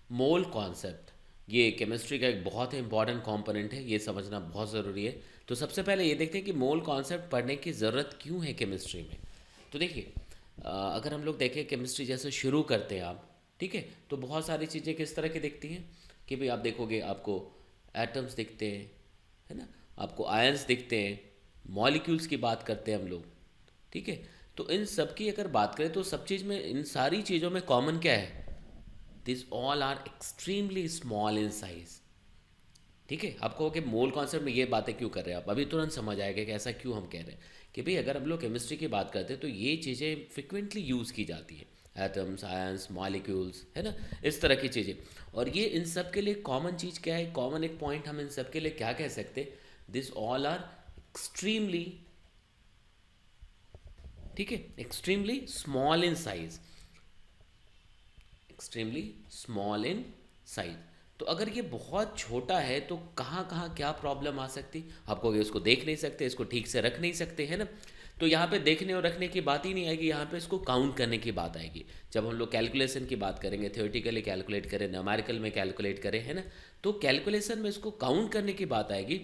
Mole concept ये chemistry का एक बहुत ही इंपॉर्टेंट कंपोनेंट है, ये समझना बहुत ज़रूरी है। तो सबसे पहले ये देखते हैं कि मोल कॉन्सेप्ट पढ़ने की ज़रूरत क्यों है केमिस्ट्री में। तो देखिए, अगर हम लोग देखें केमिस्ट्री जैसे शुरू करते हैं आप, ठीक है, तो बहुत सारी चीज़ें किस तरह की दिखती हैं कि भाई आप देखोगे आपको एटम्स दिखते हैं, है ना, आपको आयंस दिखते हैं, मॉलिक्यूल्स की बात करते हैं हम लोग, ठीक है। तो इन सब की अगर बात करें तो सब चीज़ में, इन सारी चीज़ों में कॉमन क्या है, this all are extremely small in size. ठीक है, आप कहो कि मोल कॉन्सेप्ट में ये बातें क्यों कर रहे हैं, आप अभी तुरंत समझ आएगा कि ऐसा क्यों हम कह रहे हैं कि भाई अगर हम लोग केमिस्ट्री की बात करते हैं तो ये चीज़ें फ्रिक्वेंटली यूज़ की जाती है, एटम्स, आयंस, मॉलिक्यूल्स, है ना, इस तरह की चीज़ें। और ये इन सब के लिए कॉमन चीज़ क्या है, कॉमन एक पॉइंट हम इन सब के लिए क्या कह सकते हैं, दिस ऑल आर एक्सट्रीमली, ठीक है, extremely small in size, extremely small in size. तो अगर ये बहुत छोटा है तो कहाँ कहाँ क्या प्रॉब्लम आ सकती, आपको इसको देख नहीं सकते, इसको ठीक से रख नहीं सकते, है ना। तो यहाँ पे देखने और रखने की बात ही नहीं आएगी, यहाँ पे इसको काउंट करने की बात आएगी। जब हम लोग कैलकुलेशन की बात करेंगे, थियोरेटिकली कैलकुलेट करें, न्यूमेरिकल में कैलकुलेट करें, है ना, तो कैलकुलेशन में इसको काउंट करने की बात आएगी।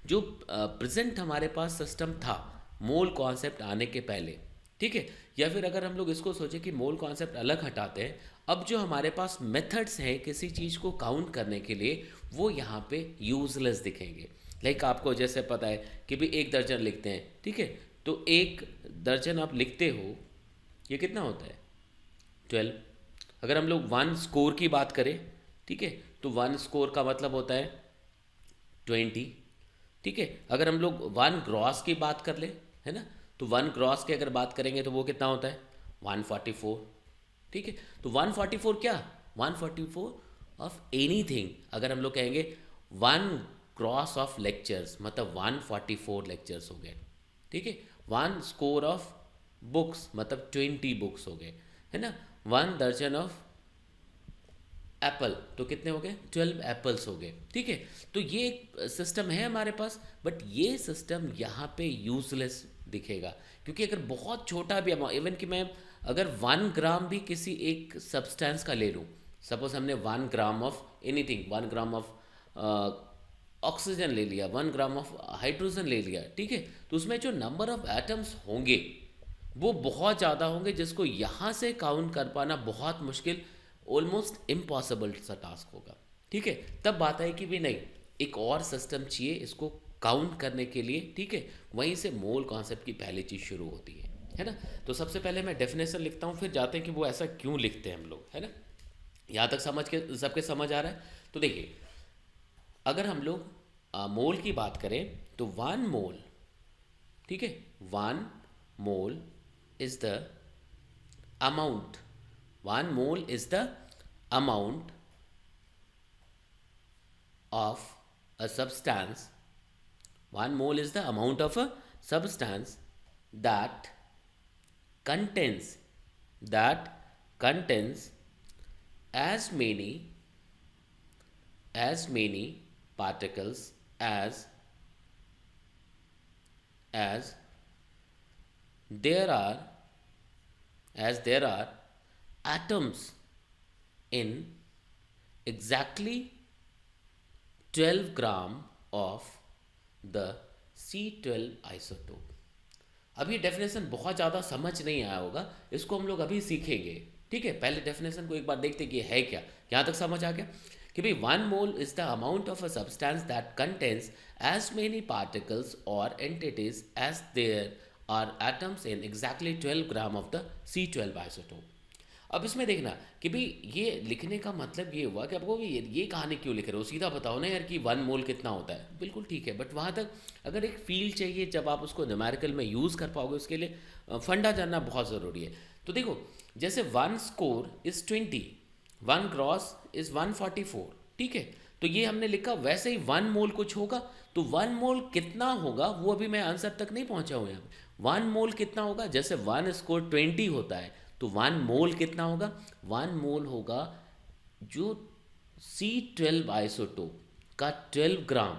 जो प्रेजेंट हमारे पास सिस्टम था मोल कॉन्सेप्ट आने के पहले, ठीक है, या फिर अगर हम लोग इसको सोचें कि मोल कॉन्सेप्ट अलग हटाते हैं, अब जो हमारे पास मेथड्स हैं किसी चीज़ को काउंट करने के लिए वो यहाँ पे यूजलेस दिखेंगे। लाइक आपको जैसे पता है कि भी 1 दर्जन लिखते हैं, ठीक है, तो 1 दर्जन आप लिखते हो, ये कितना होता है, 12। अगर हम लोग 1 स्कोर की बात करें, ठीक है, तो 1 स्कोर का मतलब होता है 20, ठीक है। अगर हम लोग 1 ग्रॉस की बात कर ले, है ना, तो 1 ग्रॉस की अगर बात करेंगे तो वो कितना होता है, 144, ठीक है। तो 144 क्या, 144 ऑफ एनीथिंग। अगर हम लोग कहेंगे 1 क्रॉस ऑफ लेक्चर्स मतलब 144 लेक्चर्स हो गए, ठीक है। 1 स्कोर ऑफ बुक्स मतलब 20 बुक्स हो गए, है ना। 1 दर्जन ऑफ एप्पल तो कितने हो गए, 12 एप्पल्स हो गए, ठीक है। तो ये एक सिस्टम है हमारे पास, बट ये सिस्टम यहाँ पे यूजलेस दिखेगा, क्योंकि अगर बहुत छोटा भी अमाउंट, इवन कि मैं अगर 1 ग्राम भी किसी एक सब्सटेंस का ले लूँ, सपोज हमने 1 gram of anything, 1 gram of oxygen ले लिया, 1 ग्राम ऑफ हाइड्रोजन ले लिया, ठीक है, तो उसमें जो नंबर ऑफ एटम्स होंगे वो बहुत ज़्यादा होंगे, जिसको यहाँ से काउंट कर पाना बहुत मुश्किल, ऑलमोस्ट इम्पॉसिबल सा टास्क होगा, ठीक है। तब बात है कि भी नहीं, एक और सिस्टम चाहिए इसको काउंट करने के लिए, ठीक है। वहीं से मोल कॉन्सेप्ट की पहली चीज़ शुरू होती है ना। तो सबसे पहले मैं डेफिनेशन लिखता हूँ, फिर जाते हैं कि वो ऐसा क्यों लिखते हैं हम लोग, है ना। यहाँ तक समझ के सबके समझ आ रहा है। तो देखिए, अगर हम लोग मोल की बात करें तो 1 मोल, ठीक है, 1 mole is the amount, 1 mole is the amount of a substance, 1 mole is the amount of a substance that contains, that contains as many, as many particles as there are, as there are atoms in exactly 12 gram of the C12 isotope। अब ये definition बहुत ज़्यादा समझ नहीं आया होगा, इसको हम लोग अभी सीखेंगे, ठीक है। पहले डेफिनेशन को एक बार देखते कि है क्या। यहाँ तक समझ आ गया कि भाई 1 mole is the amount of a substance that contains as many particles और entities as there are atoms in exactly 12 gram of the C12 isotope. अब इसमें देखना कि भाई ये लिखने का मतलब ये हुआ कि आपको ये कहानी क्यों लिख रहे हो, सीधा बताओ ना यार कि 1 मोल कितना होता है, बिल्कुल ठीक है, बट वहाँ तक अगर एक फील चाहिए जब आप उसको न्यूमेरिकल में यूज़ कर पाओगे, उसके लिए फंडा जानना बहुत ज़रूरी है। तो देखो, जैसे 1 स्कोर इज़ 20, 1 ग्रॉस इज़ 144, ठीक है, तो ये हमने लिखा, वैसे ही 1 मोल कुछ होगा, तो 1 मोल कितना होगा वो अभी मैं आंसर तक नहीं पहुंचा हूँ यहाँ पे। 1 मोल कितना होगा, जैसे 1 स्कोर 20 होता है, तो 1 मोल कितना होगा, 1 मोल होगा जो C12 आइसोटोप का 12 ग्राम,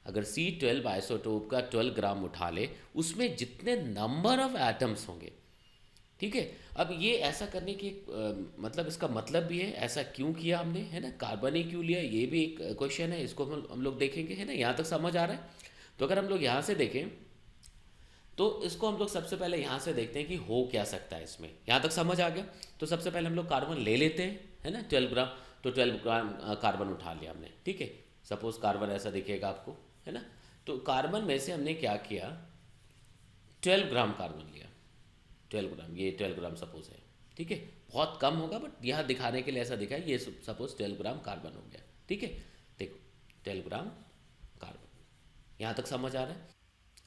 अगर C12 आइसोटोप का 12 ग्राम उठा ले, उसमें जितने नंबर ऑफ एटम्स होंगे, ठीक है। अब ये ऐसा करने की मतलब इसका मतलब भी है, ऐसा क्यों किया हमने, है ना, कार्बन ही क्यों लिया, ये भी एक क्वेश्चन है, इसको हम लोग देखेंगे, है ना। यहाँ तक समझ आ रहा है। तो अगर हम लोग यहाँ से देखें तो इसको हम लोग सबसे पहले यहाँ से देखते हैं कि हो क्या सकता है इसमें। यहाँ तक समझ आ गया। तो सबसे पहले हम लोग कार्बन ले लेते हैं, है ना, 12 ग्राम। तो 12 ग्राम कार्बन उठा लिया हमने, ठीक है। सपोज कार्बन ऐसा दिखेगा आपको, है ना। तो कार्बन में से हमने क्या किया, 12 ग्राम कार्बन लिया। 12 ग्राम, ये 12 ग्राम सपोज है, ठीक है। बहुत कम होगा बट यहाँ दिखाने के लिए ऐसा दिखा है, ये सपोज 12 ग्राम कार्बन हो गया, ठीक है। देखो 12 ग्राम कार्बन, यहाँ तक समझ आ रहा है।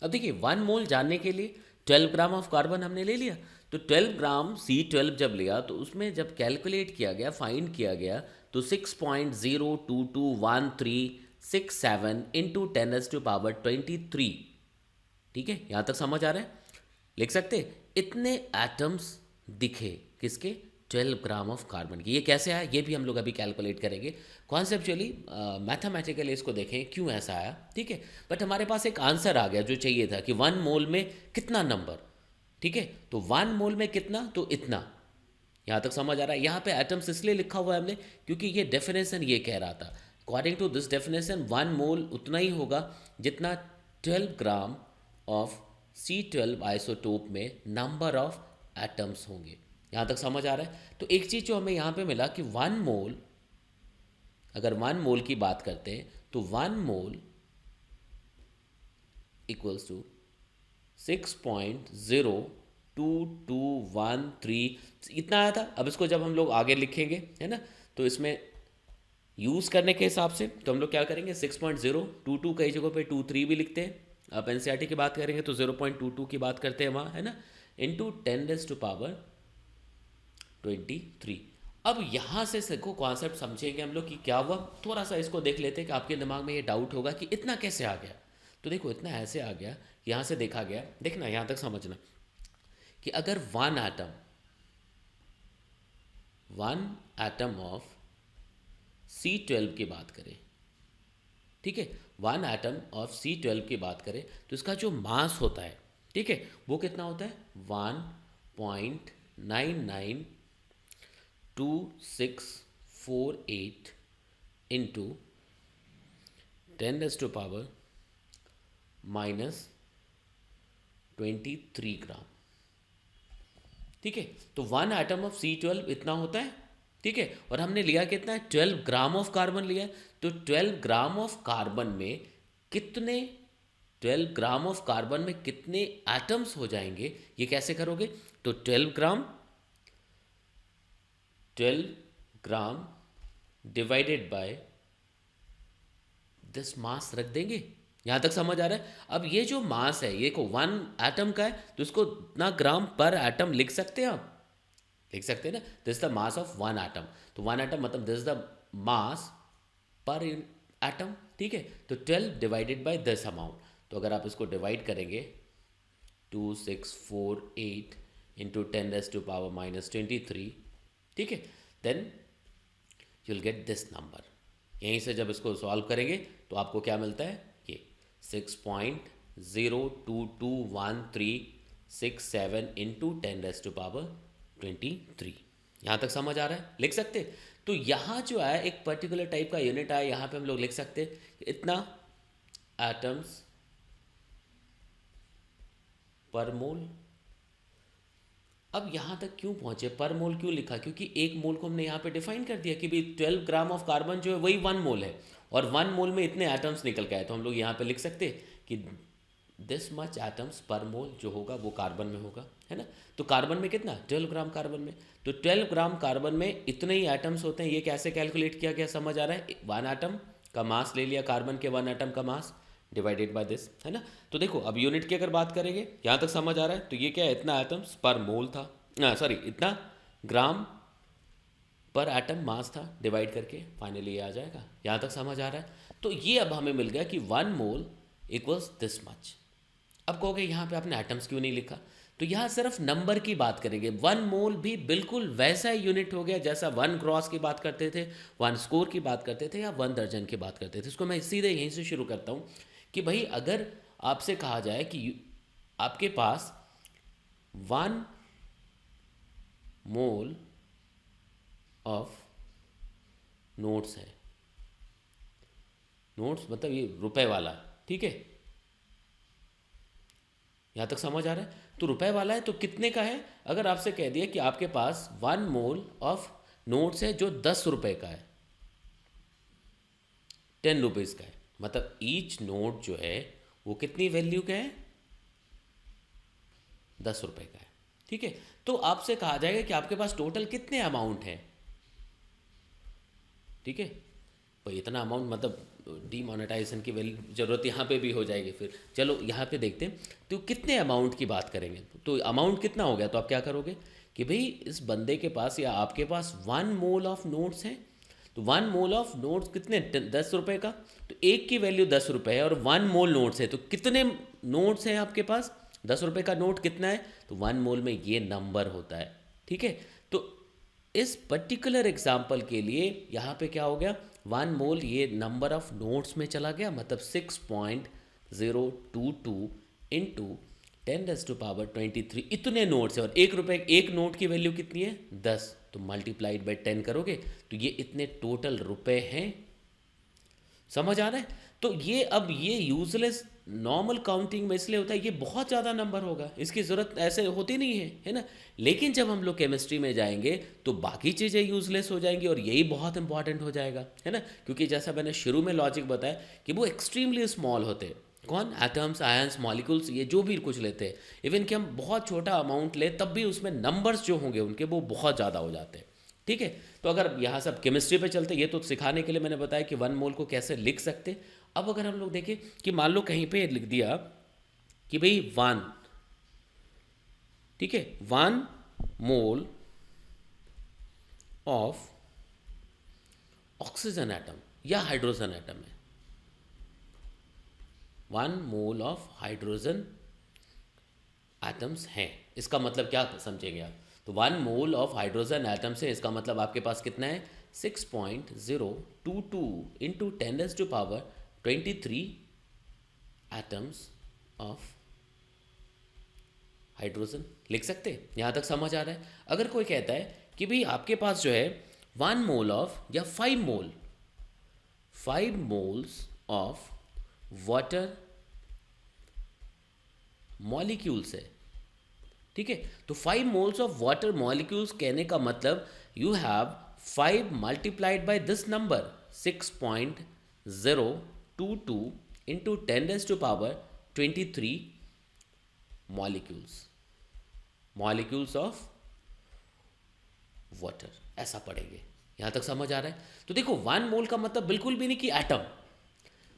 अब देखिए 1 मोल जानने के लिए 12 ग्राम ऑफ कार्बन हमने ले लिया। तो 12 ग्राम C12 जब लिया तो उसमें जब कैलकुलेट किया गया, फाइंड किया गया, तो 6.0221367 इंटू 10⁻23, ठीक है। यहाँ तक समझ आ रहा है। लिख सकते इतने एटम्स दिखे किसके, 12 ग्राम ऑफ कार्बन की। ये कैसे आया ये भी हम लोग अभी कैलकुलेट करेंगे। कॉन्सेप्चुअली मैथमेटिकली इसको देखें क्यों ऐसा आया, ठीक है। बट हमारे पास एक आंसर आ गया जो चाहिए था कि 1 मोल में कितना नंबर, ठीक है। तो 1 मोल में कितना, तो इतना। यहाँ तक समझ आ रहा है। यहाँ पे एटम्स इसलिए लिखा हुआ है हमने क्योंकि ये डेफिनेशन ये कह रहा था, अकॉर्डिंग टू दिस डेफिनेशन 1 मोल उतना ही होगा जितना 12 ग्राम ऑफ C12 आइसोटोप में नंबर ऑफ एटम्स होंगे। यहाँ तक समझ आ रहा है। तो एक चीज़ जो हमें यहाँ पे मिला कि 1 मोल, अगर 1 मोल की बात करते हैं तो 1 मोल इक्वल्स टू 6.02213, इतना आया था। अब इसको जब हम लोग आगे लिखेंगे, है ना, तो इसमें यूज़ करने के हिसाब से तो हम लोग क्या करेंगे, 6.022 कई जगहों पे 23 भी लिखते हैं। आप एनसीईआरटी की बात करेंगे तो 0.22 की बात करते हैं वहाँ, है ना, इंटू 10⁻23। अब यहाँ से देखो कॉन्सेप्ट समझेंगे हम लोग कि क्या हुआ। थोड़ा सा इसको देख लेते हैं कि आपके दिमाग में ये डाउट होगा कि इतना कैसे आ गया। तो देखो इतना ऐसे आ गया, यहाँ से देखा गया, देखना यहाँ तक समझना कि अगर वन एटम ऑफ C12 की बात करें, ठीक है, 1 एटम ऑफ C12 की बात करें तो इसका जो मास होता है, ठीक है, वो कितना होता है, 1.992648 इंटू 10⁻⁻23 ग्राम, ठीक है। तो 1 एटम ऑफ C12 इतना होता है, ठीक है। और हमने लिया कितना है, 12 ग्राम ऑफ कार्बन लिया। तो 12 ग्राम ऑफ कार्बन में कितने, 12 ग्राम ऑफ कार्बन में कितने एटम्स हो जाएंगे, ये कैसे करोगे। तो 12 gram divided by this mass रख देंगे। यहाँ तक समझ आ रहा है। अब ये जो मास है ये को 1 एटम का है तो इसको ना ग्राम पर एटम लिख सकते हैं आप, लिख सकते हैं ना। This the mass of 1 atom. तो 1 एटम मतलब दिस द मास पर एटम, ठीक है। तो 12 डिवाइडेड बाय दिस अमाउंट। तो अगर आप इसको डिवाइड करेंगे 2648 इंटू 10⁻⁻23, ठीक है, then you will get this number. यहीं से जब इसको सॉल्व करेंगे तो आपको क्या मिलता है, ये 6.0221367 इंटू 10⁻23। यहाँ तक समझ आ रहा है, लिख सकते। तो यहाँ जो है एक पर्टिकुलर टाइप का यूनिट आया, यहाँ पे हम लोग लिख सकते हैं इतना एटम्स पर मोल। अब यहाँ तक क्यों पहुँचे, पर मोल क्यों लिखा, क्योंकि 1 मोल को हमने यहाँ पे डिफाइन कर दिया कि भाई 12 ग्राम ऑफ कार्बन जो है वही 1 मोल है, और 1 मोल में इतने एटम्स निकल के आए। तो हम लोग यहाँ पे लिख सकते कि दिस मच एटम्स पर मोल जो होगा वो कार्बन में होगा, है ना। तो कार्बन में कितना, 12 ग्राम कार्बन में। तो 12 ग्राम कार्बन में इतने ही एटम्स होते हैं। ये कैसे कैलकुलेट किया गया समझ आ रहा है। 1 एटम का मास ले लिया, कार्बन के 1 एटम का मास डिवाइडेड बाय दिस, है ना। तो देखो अब यूनिट की अगर बात करेंगे, यहाँ तक समझ आ रहा है। तो ये क्या है, इतना एटम्स पर मोल था, सॉरी इतना ग्राम पर एटम मास था, डिवाइड करके फाइनली ये आ जाएगा। यहाँ तक समझ आ रहा है। तो ये अब हमें मिल गया कि 1 मोल इक्वल्स दिस मच। अब कहोगे यहाँ पे आपने एटम्स क्यों नहीं लिखा, तो यहाँ सिर्फ नंबर की बात करेंगे। 1 मोल भी बिल्कुल वैसा ही यूनिट हो गया जैसा 1 ग्रॉस की बात करते थे, 1 स्कोर की बात करते थे, या 1 दर्जन की बात करते थे। इसको मैं सीधे यहीं से शुरू करता हूँ कि भाई अगर आपसे कहा जाए कि आपके पास 1 मोल ऑफ नोट्स है। नोट्स मतलब ये रुपए वाला, ठीक है, यहाँ तक समझ आ रहा है। तो रुपए वाला है तो कितने का है? अगर आपसे कह दिया कि आपके पास 1 मोल ऑफ नोट्स है जो 10 रुपए का है, 10 रुपीज़ का है, मतलब ईच नोट जो है वो कितनी वैल्यू का है? 10 रुपए का है, ठीक है। तो आपसे कहा जाएगा कि आपके पास टोटल कितने अमाउंट है, ठीक है। तो इतना अमाउंट मतलब डीमोनेटाइजेशन की वैल्यू ज़रूरत यहाँ पे भी हो जाएगी। फिर चलो यहाँ पे देखते हैं तो कितने अमाउंट की बात करेंगे। तो अमाउंट कितना हो गया, तो आप क्या करोगे कि भाई इस बंदे के पास या आपके पास 1 मोल ऑफ नोट्स है। तो 1 मोल ऑफ नोट्स कितने, 10 रुपए का। तो एक की वैल्यू 10 रुपये है और 1 मोल नोट्स है, तो कितने नोट्स हैं आपके पास? 10 रुपये का नोट कितना है? तो 1 मोल में ये नंबर होता है, ठीक है। तो इस पर्टिकुलर एग्जाम्पल के लिए यहाँ पे क्या हो गया, 1 मोल ये नंबर ऑफ नोट्स में चला गया, मतलब 6.022 इंटू 10⁻23 इतने नोट्स है। और 1 रुपये, एक नोट की वैल्यू कितनी है? 10। तो मल्टीप्लाइड बाई 10 करोगे तो ये इतने टोटल रुपए हैं। समझ आ रहा है? तो ये अब ये यूजलेस नॉर्मल काउंटिंग में इसलिए होता है, ये बहुत ज़्यादा नंबर होगा, इसकी ज़रूरत ऐसे होती नहीं है ना। लेकिन जब हम लोग केमिस्ट्री में जाएंगे तो बाकी चीज़ें यूजलेस हो जाएंगी और यही बहुत इंपॉर्टेंट हो जाएगा, है ना। क्योंकि जैसा मैंने शुरू में लॉजिक बताया कि वो एक्सट्रीमली स्मॉल होते हैं। कौन? एटम्स, आयंस, मॉलिक्यूल्स, ये जो भी कुछ लेते हैं, इवन कि हम बहुत छोटा अमाउंट ले तब भी उसमें नंबर्स जो होंगे उनके वो बहुत ज़्यादा हो जाते हैं, ठीक है। तो अगर यहाँ सब केमिस्ट्री पे चलते, ये तो सिखाने के लिए मैंने बताया कि 1 मोल को कैसे लिख सकते। अब अगर हम लोग देखें कि मान लो कहीं पे लिख दिया कि भाई 1, ठीक है, 1 मोल ऑफ ऑक्सीजन एटम या हाइड्रोजन एटम है, 1 मोल ऑफ हाइड्रोजन एटम्स हैं। इसका मतलब क्या समझेंगे आप? तो 1 मोल ऑफ हाइड्रोजन एटम से इसका मतलब आपके पास कितना है? 6.022 इंटू 10⁻23 एटम्स ऑफ हाइड्रोजन लिख सकते हैं। यहाँ तक समझ आ रहा है? अगर कोई कहता है कि भाई आपके पास जो है 1 मोल ऑफ या 5 मोल, 5 मोल्स ऑफ वाटर मॉलिक्यूल्स है, ठीक है। तो 5 मोल्स ऑफ वाटर मॉलिक्यूल्स कहने का मतलब you have 5 multiplied by this number 6.022 into 10⁻23 molecules of water, ऐसा पढ़ेंगे। यहाँ तक समझ आ रहा है? तो देखो 1 मोल का मतलब बिल्कुल भी नहीं कि एटम।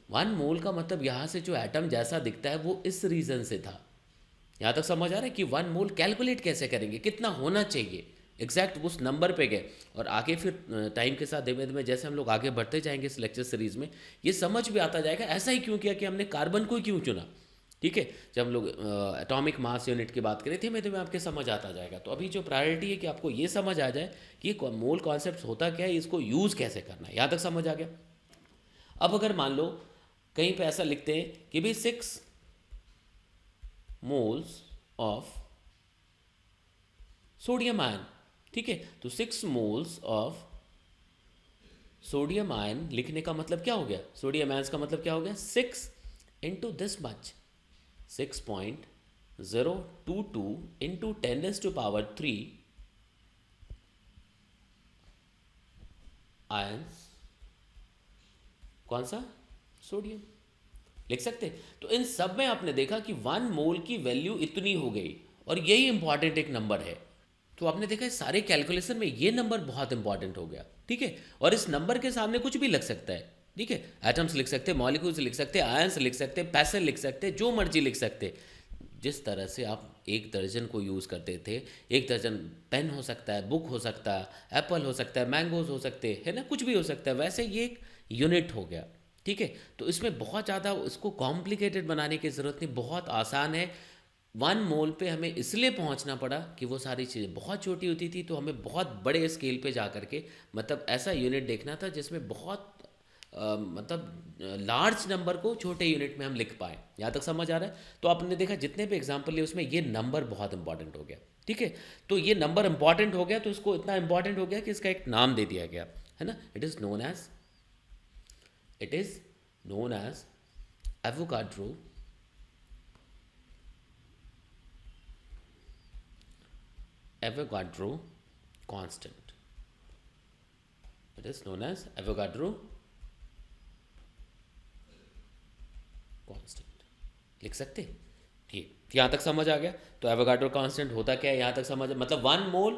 1 मोल का मतलब यहाँ से जो एटम जैसा दिखता है वो इस रीजन से था। यहाँ तक समझ आ रहा है कि 1 मोल कैलकुलेट कैसे करेंगे, कितना होना चाहिए, एग्जैक्ट उस नंबर पे गए। और आगे फिर टाइम के साथ धीमे धीमे जैसे हम लोग आगे बढ़ते जाएंगे इस लेक्चर सीरीज में, ये समझ भी आता जाएगा ऐसा ही क्यों किया कि हमने कार्बन को क्यों चुना, ठीक है। जब हम लोग एटॉमिक मास यूनिट की बात करें धीमे धीमे आपके समझ आता जाएगा। तो अभी जो प्रायोरिटी है कि आपको ये समझ आ जाए कि मोल कॉन्सेप्ट होता क्या है, इसको यूज़ कैसे करना है। यहाँ तक समझ आ गया? अब अगर मान लो कहीं पे ऐसा लिखते हैं कि भाई 6 मोल्स ऑफ सोडियम आयन, ठीक है। तो 6 मोल्स ऑफ सोडियम आयन लिखने का मतलब क्या हो गया? सोडियम आयन का मतलब क्या हो गया? 6 into this much, 6.022 into 10⁻³ ions, कौन सा? सोडियम लिख सकते। तो इन सब में आपने देखा कि 1 मोल की वैल्यू इतनी हो गई और यही इंपॉर्टेंट एक नंबर है। तो आपने देखा सारे कैलकुलेशन में ये नंबर बहुत इंपॉर्टेंट हो गया, ठीक है। और इस नंबर के सामने कुछ भी लग सकता है, ठीक है। एटम्स लिख सकते हैं, मॉलिक्यूल्स लिख सकते हैं, आयंस लिख सकते हैं, पैसेज लिख सकते हैं, जो मर्जी लिख सकते हैं। जिस तरह से आप 1 दर्जन को यूज़ करते थे, 1 दर्जन पेन हो सकता है, बुक हो सकता है, एप्पल हो सकता है, मैंगोज हो सकते हैं, है ना, कुछ भी हो सकता है, वैसे ये एक यूनिट हो गया, ठीक है। तो इसमें बहुत ज़्यादा इसको कॉम्प्लिकेटेड बनाने की ज़रूरत नहीं, बहुत आसान है। 1 मोल पे हमें इसलिए पहुंचना पड़ा कि वो सारी चीज़ें बहुत छोटी होती थी, तो हमें बहुत बड़े स्केल पे जा करके मतलब ऐसा यूनिट देखना था जिसमें बहुत मतलब लार्ज नंबर को छोटे यूनिट में हम लिख पाएँ। यहाँ तक समझ आ रहा है? तो आपने देखा जितने भी एग्जाम्पल लिए उसमें ये नंबर बहुत इंपॉर्टेंट हो गया। ठीक है, तो ये नंबर इंपॉर्टेंट हो गया तो इसको इतना इंपॉर्टेंट हो गया कि इसका एक नाम दे दिया गया है ना। It is known as Avogadro Avogadro constant. It is known as Avogadro constant लिख सकते। ठीक, यहाँ तक समझ आ गया। तो एवोगाड्रो कांस्टेंट होता क्या है यहाँ तक समझ, मतलब 1 मोल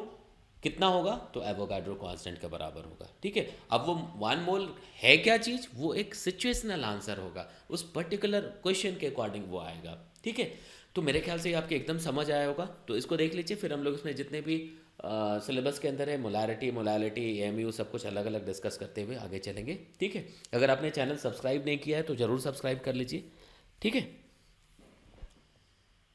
कितना होगा तो एवोगाड्रो कांस्टेंट के बराबर होगा। ठीक है, अब वो 1 मोल है क्या चीज़, वो एक सिचुएशनल आंसर होगा, उस पर्टिकुलर क्वेश्चन के अकॉर्डिंग वो आएगा। ठीक है, तो मेरे ख्याल से ये आपके एकदम समझ आया होगा। तो इसको देख लीजिए, फिर हम लोग इसमें जितने भी सिलेबस के अंदर है मोलारिटी मोलालिटी एमयू सब कुछ अलग अलग डिस्कस करते हुए आगे चलेंगे। ठीक है, अगर आपने चैनल सब्सक्राइब नहीं किया है तो ज़रूर सब्सक्राइब कर लीजिए। ठीक है।